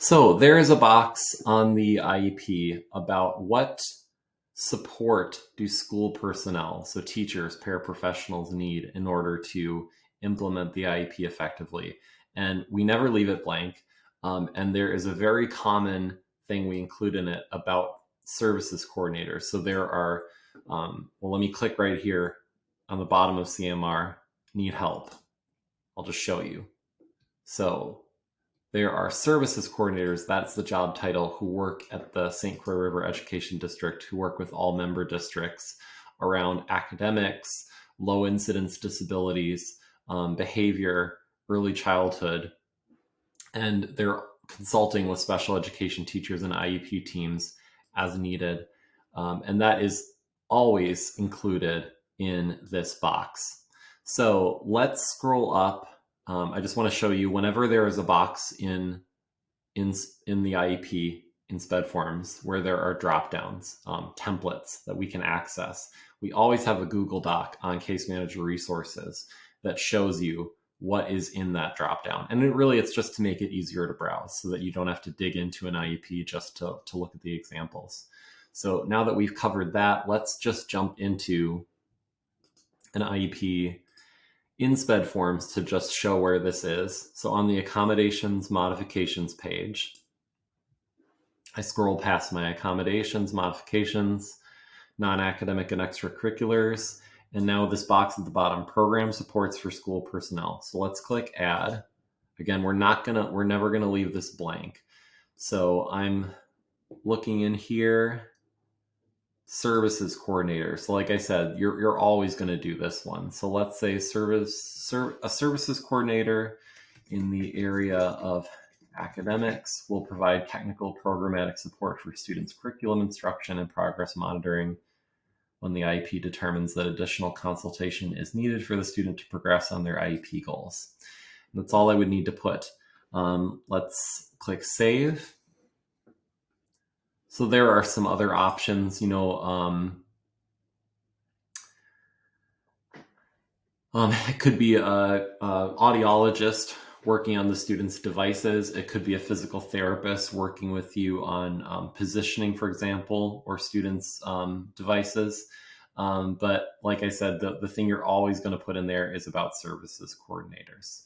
So there is a box on the IEP about what support do school personnel, so teachers, paraprofessionals, need in order to implement the IEP effectively. And we never leave it blank. And there is a very common thing we include in it about services coordinators. So there are, well, let me click right here on the bottom of CMR, need help. I'll just show you. So there are services coordinators, that's the job title, who work at the St. Croix River Education District, who work with all member districts around academics, low incidence disabilities, behavior, early childhood, and they're consulting with special education teachers and IEP teams as needed. And that is always included in this box. So let's scroll up. I just want to show you whenever there is a box in the IEP in SpEd forms where there are drop downs, templates that we can access. We always have a Google Doc on Case Manager Resources that shows you what is in that drop down. And it's just to make it easier to browse so that you don't have to dig into an IEP just to look at the examples. So now that we've covered that, let's just jump into an IEP in SpEd forms to just show where this is. So on the accommodations modifications page, I scroll past my accommodations, modifications, non-academic and extracurriculars. And now this box at the bottom, program supports for school personnel. So let's click add. Again, we're never gonna leave this blank. So I'm looking in here, services coordinator. So like I said, you're always going to do this one. So let's say a services coordinator in the area of academics will provide technical programmatic support for students' curriculum instruction and progress monitoring when the IEP determines that additional consultation is needed for the student to progress on their IEP goals. And that's all I would need to put. Let's click save. So there are some other options, it could be a audiologist working on the student's devices. It could be a physical therapist working with you on positioning, for example, or students' devices. But like I said, the thing you're always going to put in there is about services coordinators.